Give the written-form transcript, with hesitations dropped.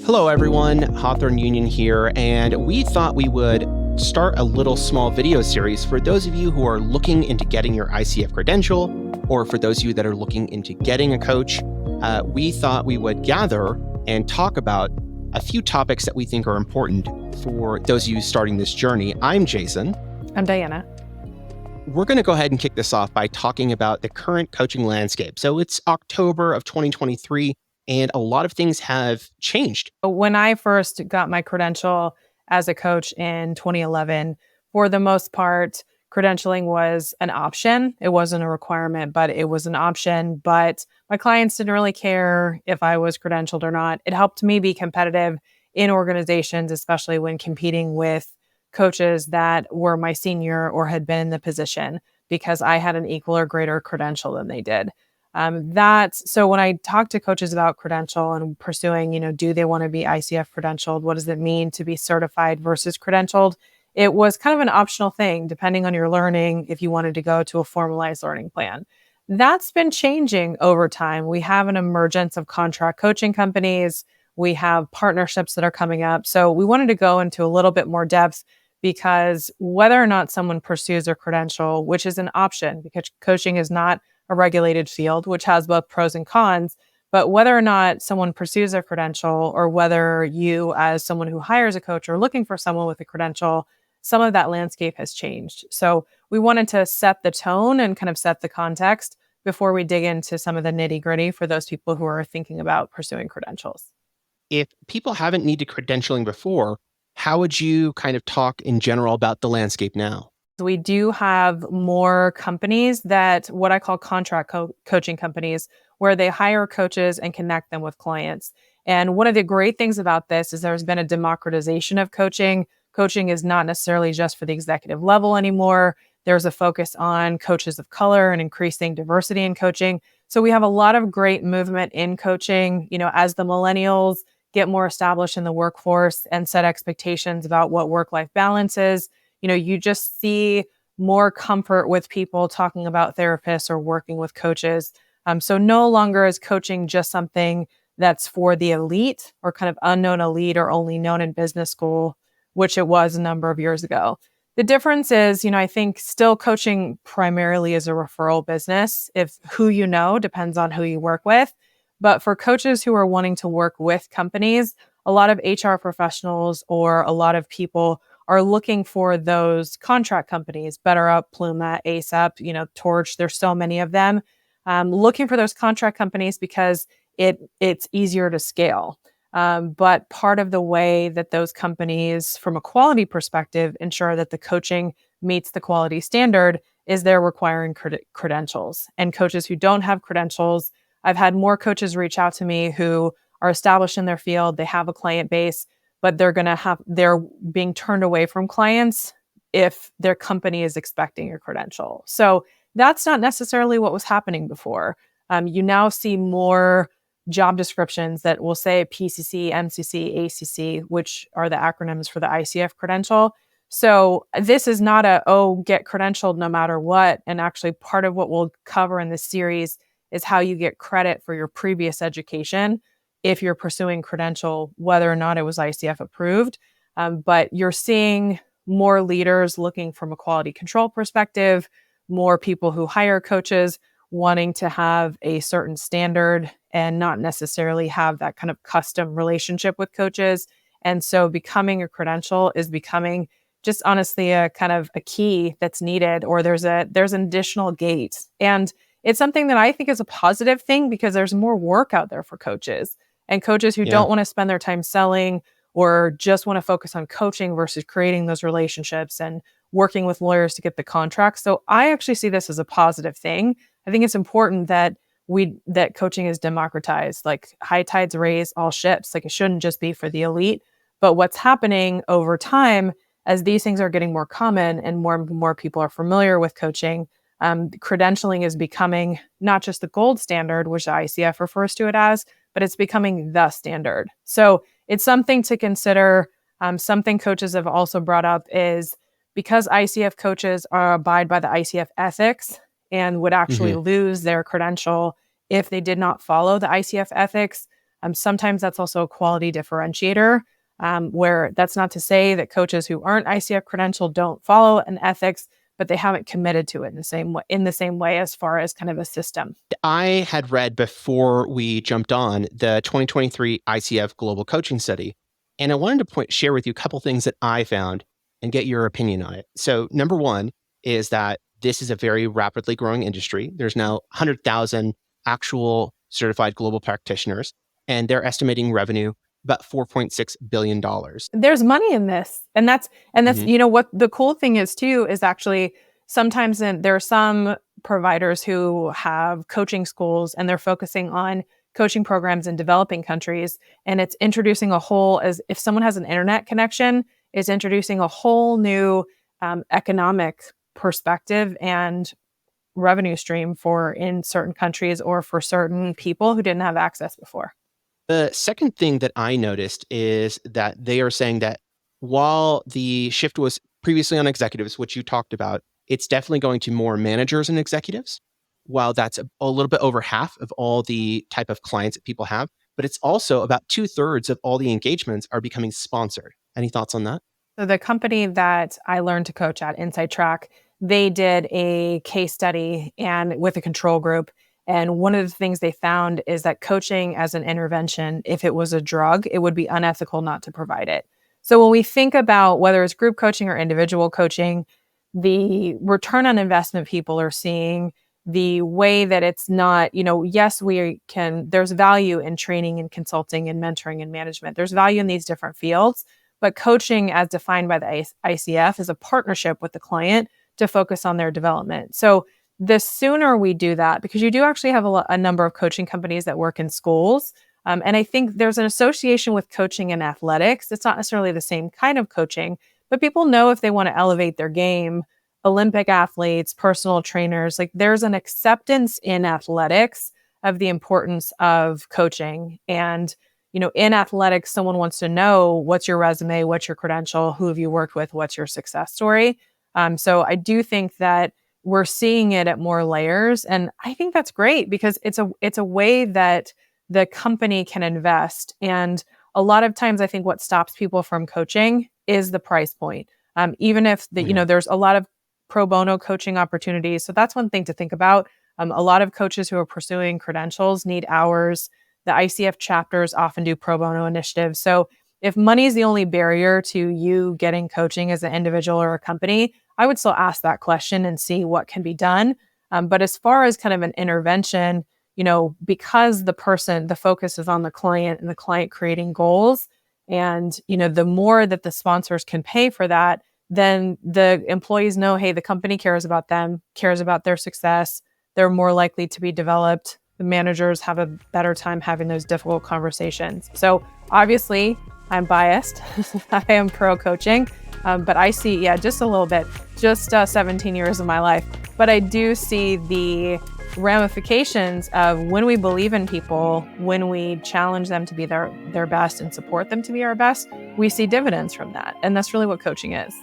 Hello, everyone. Hawthorne Union here, and we thought we would start a little small video series for those of you who are looking into getting your ICF credential, or for those of you that are looking into getting a coach. We thought we would gather and talk about a few topics that we think are important for those of you starting this journey. I'm Jacen. I'm Diana. We're going to go ahead and kick this off by talking about the current coaching landscape. So it's October of 2023. And a lot of things have changed. When I first got my credential as a coach in 2011, for the most part, credentialing was an option. It wasn't a requirement, but it was an option. But my clients didn't really care if I was credentialed or not. It helped me be competitive in organizations, especially when competing with coaches that were my senior or had been in the position, because I had an equal or greater credential than they did. So when I talk to coaches about credential and pursuing, do they want to be ICF credentialed? What does it mean to be certified versus credentialed? It was kind of an optional thing, depending on your learning, if you wanted to go to a formalized learning plan. That's been changing over time. We have an emergence of contract coaching companies. We have partnerships that are coming up. So we wanted to go into a little bit more depth, because whether or not someone pursues a credential, which is an option, because coaching is not a regulated field, which has both pros and cons, but whether or not someone pursues a credential, or whether you as someone who hires a coach are looking for someone with a credential, some of that landscape has changed. So we wanted to set the tone and kind of set the context before we dig into some of the nitty gritty for those people who are thinking about pursuing credentials. If people haven't needed credentialing before, how would you kind of talk in general about the landscape now? We do have more companies that what I call contract coaching companies, where they hire coaches and connect them with clients. And one of the great things about this is there's been a democratization of coaching. Coaching is not necessarily just for the executive level anymore. There's a focus on coaches of color and increasing diversity in coaching. So we have a lot of great movement in coaching, as the millennials get more established in the workforce and set expectations about what work-life balance is. You just see more comfort with people talking about therapists or working with coaches. So no longer is coaching just something that's for the elite or kind of unknown elite or only known in business school, which it was a number of years ago. The difference is, I think still coaching primarily is a referral business. If who you know depends on who you work with. But for coaches who are wanting to work with companies, a lot of HR professionals or a lot of people are looking for those contract companies, BetterUp, Pluma, ASAP, Torch. There's so many of them. Looking for those contract companies because it's easier to scale. But part of the way that those companies, from a quality perspective, ensure that the coaching meets the quality standard is they're requiring credentials. And coaches who don't have credentials, I've had more coaches reach out to me who are established in their field. They have a client base, but they're being turned away from clients if their company is expecting a credential. So that's not necessarily what was happening before. You now see more job descriptions that will say PCC, MCC, ACC, which are the acronyms for the ICF credential. So this is not get credentialed no matter what. And actually part of what we'll cover in this series is how you get credit for your previous education if you're pursuing credential, whether or not it was ICF approved. But you're seeing more leaders looking from a quality control perspective, more people who hire coaches wanting to have a certain standard and not necessarily have that kind of custom relationship with coaches. And so becoming a credential is becoming just honestly a kind of a key that's needed, or there's an additional gate. And it's something that I think is a positive thing, because there's more work out there for coaches. And coaches who don't want to spend their time selling or just want to focus on coaching versus creating those relationships and working with lawyers to get the contracts. So I actually see this as a positive thing. I think it's important that coaching is democratized. Like high tides raise all ships. Like it shouldn't just be for the elite. But what's happening over time, as these things are getting more common and more people are familiar with coaching, credentialing is becoming not just the gold standard, which the ICF refers to it as, but it's becoming the standard. So it's something to consider. Something coaches have also brought up is because ICF coaches are abide by the ICF ethics and would actually lose their credential if they did not follow the ICF ethics. Sometimes that's also a quality differentiator, where that's not to say that coaches who aren't ICF credentialed don't follow an ethics, but they haven't committed to it in the same way as far as kind of a system. I had read before we jumped on the 2023 ICF Global Coaching Study, and I wanted to share with you a couple things that I found and get your opinion on it. So, number one is that this is a very rapidly growing industry. There's now 100,000 actual certified global practitioners, and they're estimating revenue about $4.6 billion. There's money in this. And that's, Mhm. what the cool thing is too, is actually sometimes there are some providers who have coaching schools and they're focusing on coaching programs in developing countries. And it's introducing as if someone has an internet connection, is introducing a whole new economic perspective and revenue stream for in certain countries or for certain people who didn't have access before. The second thing that I noticed is that they are saying that while the shift was previously on executives, which you talked about, it's definitely going to more managers and executives. While that's a little bit over half of all the type of clients that people have, but it's also about 2/3 of all the engagements are becoming sponsored. Any thoughts on that? So the company that I learned to coach at, Inside Track, they did a case study and with a control group. And one of the things they found is that coaching as an intervention, if it was a drug, it would be unethical not to provide it. So when we think about whether it's group coaching or individual coaching, the return on investment people are seeing, the way that it's not, yes, there's value in training and consulting and mentoring and management. There's value in these different fields. But coaching, as defined by the ICF, is a partnership with the client to focus on their development. So the sooner we do that, because you do actually have a number of coaching companies that work in schools. And I think there's an association with coaching and athletics. It's not necessarily the same kind of coaching, but people know if they want to elevate their game, Olympic athletes, personal trainers, like there's an acceptance in athletics of the importance of coaching. And in athletics, someone wants to know what's your resume, what's your credential, who have you worked with, what's your success story. So I do think that we're seeing it at more layers, and I think that's great because it's a way that the company can invest. And a lot of times, I think what stops people from coaching is the price point. Even if Yeah. there's a lot of pro bono coaching opportunities, so that's one thing to think about. A lot of coaches who are pursuing credentials need hours. The ICF chapters often do pro bono initiatives. So if money is the only barrier to you getting coaching as an individual or a company, I would still ask that question and see what can be done. But as far as kind of an intervention, because the focus is on the client and the client creating goals, and the more that the sponsors can pay for that, then the employees know, hey, the company cares about them, cares about their success. They're more likely to be developed. The managers have a better time having those difficult conversations. So obviously, I'm biased. I am pro coaching, but I see, just a little bit, just 17 years of my life. But I do see the ramifications of when we believe in people, when we challenge them to be their best and support them to be our best, we see dividends from that. And that's really what coaching is.